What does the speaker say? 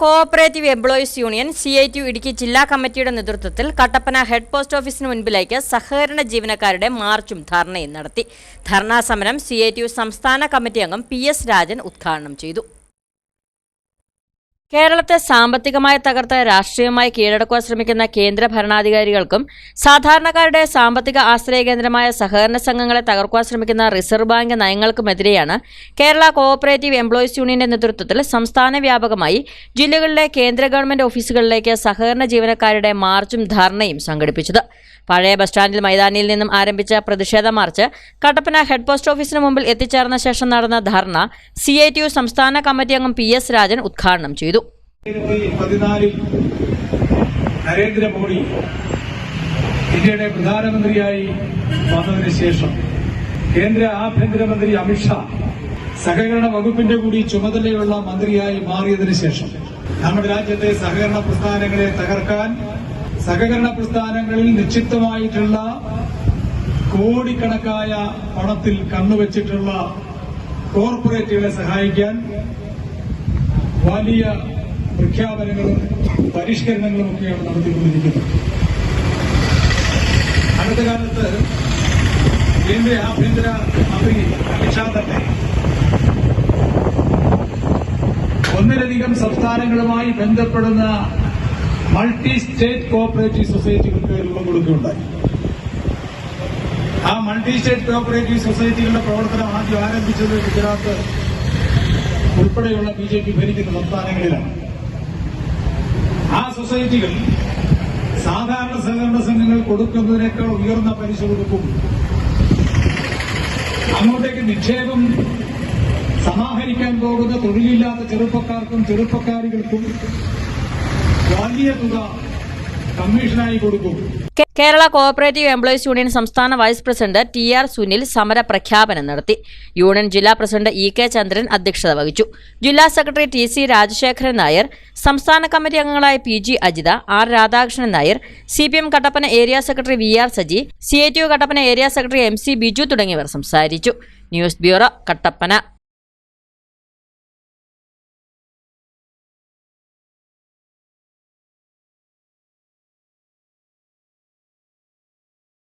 Cooperative employees union CITU Idukki ജില്ലാ കമ്മിറ്റിയുടെ നേതൃത്വത്തിൽ കട്ടപ്പന ഹെഡ് പോസ്റ്റ് ഓഫീസിന് മുൻപിലേക്ക് സഹകരണ ജീവനക്കാരുടെ മാർച്ചും ധർണയും നടത്തി. ധർണാ സമരം CITU സംസ്ഥാന കമ്മിറ്റി അംഗം PS രാജൻ ഉദ്ഘാടനം ചെയ്തു. കേരളത്തെ സാമ്പത്തികമായി തകർത്ത് രാഷ്ട്രീയമായി കീഴടക്കുവാൻ ശ്രമിക്കുന്ന കേന്ദ്ര ഭരണാധികാരികൾക്കും സാധാരണക്കാരുടെ സാമ്പത്തിക ആശ്രയ കേന്ദ്രമായ സഹകരണ സംഘങ്ങളെ തകർക്കുവാൻ ശ്രമിക്കുന്ന റിസർവ് ബാങ്ക് നയങ്ങൾക്കുമെതിരെയാണ് കേരള കോഓപ്പറേറ്റീവ് എംപ്ലോയീസ് യൂണിയന്റെ നേതൃത്വത്തിൽ സംസ്ഥാന വ്യാപകമായി ജില്ലകളിലെ കേന്ദ്ര ഗവൺമെന്റ് ഓഫീസുകളിലേക്ക് സഹകരണ ജീവനക്കാരുടെ മാർച്ചും ധർണയും സംഘടിപ്പിച്ചത്. പഴയ ബസ് സ്റ്റാൻഡിൽ മൈതാനിയിൽ നിന്നും ആരംഭിച്ച പ്രതിഷേധ മാർച്ച് കട്ടപ്പന ഹെഡ് പോസ്റ്റ് ഓഫീസിന് മുമ്പിൽ എത്തിച്ചേർന്ന ശേഷം നടന്ന ധർണ CITU സംസ്ഥാന കമ്മിറ്റി അംഗം PS രാജൻ ഉദ്ഘാടനം ചെയ്തു. 2014 നരേന്ദ്രമോദി ഇന്ത്യയുടെ പ്രധാനമന്ത്രിയായി വന്നതിന് ശേഷം കേന്ദ്ര ആഭ്യന്തരമന്ത്രി അമിത്ഷാ സഹകരണ വകുപ്പിന്റെ കൂടി ചുമതലയുള്ള മന്ത്രിയായി മാറിയതിനു ശേഷം നമ്മുടെ രാജ്യത്തെ സഹകരണ പ്രസ്ഥാനങ്ങളെ തകർക്കാൻ, സഹകരണ പ്രസ്ഥാനങ്ങളിൽ നിശ്ചിതമായിട്ടുള്ള കോടിക്കണക്കായ പണത്തിൽ കണ്ണുവച്ചിട്ടുള്ള കോർപ്പറേറ്റുകളെ സഹായിക്കാൻ വലിയ പ്രഖ്യാപനങ്ങളും പരിഷ്കരണങ്ങളും ഒക്കെയാണ് നടത്തിക്കൊണ്ടിരിക്കുന്നത്. അടുത്ത കാലത്ത് കേന്ദ്ര ആഭ്യന്തര മന്ത്രി അമിത്ഷാ തന്നെ ഒന്നിലധികം സംസ്ഥാനങ്ങളുമായി ബന്ധപ്പെടുന്ന മൾട്ടി സ്റ്റേറ്റ് കോഓപ്പറേറ്റീവ് സൊസൈറ്റികൾക്ക് രൂപം കൊടുക്കുകയുണ്ടായി. ആ മൾട്ടി സ്റ്റേറ്റ് കോഓപ്പറേറ്റീവ് സൊസൈറ്റികളുടെ പ്രവർത്തനം ആദ്യം ആരംഭിച്ചത് ഗുജറാത്ത് ഉൾപ്പെടെയുള്ള BJP ഭരിക്കുന്ന സംസ്ഥാനങ്ങളിലാണ്. ആ സൊസൈറ്റികൾ സാധാരണ സഹകരണ സംഘങ്ങൾ കൊടുക്കുന്നതിനേക്കാൾ ഉയർന്ന പലിശ കൊടുക്കും. അങ്ങോട്ടേക്ക് നിക്ഷേപം സമാഹരിക്കാൻ പോകുന്ന തൊഴിലില്ലാത്ത ചെറുപ്പക്കാർക്കും ചെറുപ്പക്കാരികൾക്കും വലിയ തുക കമ്മീഷനായി കൊടുക്കും. കേരള കോഓപ്പറേറ്റീവ് എംപ്ലോയീസ് യൂണിയൻ സംസ്ഥാന വൈസ് പ്രസിഡന്റ് TR സുനിൽ സമര പ്രഖ്യാപനം നടത്തി. യൂണിയൻ ജില്ലാ പ്രസിഡന്റ് EK ചന്ദ്രൻ അധ്യക്ഷത വഹിച്ചു. ജില്ലാ സെക്രട്ടറി TC രാജശേഖരൻ നായർ, സംസ്ഥാന കമ്മിറ്റി അംഗങ്ങളായ PG Ajitha, R Radhakrishnan Nair, CPM Kattappana area secretary VR Saji, CITU Kattappana area secretary MC Biju തുടങ്ങിയവർ സംസാരിച്ചു. News bureau, Kattappana.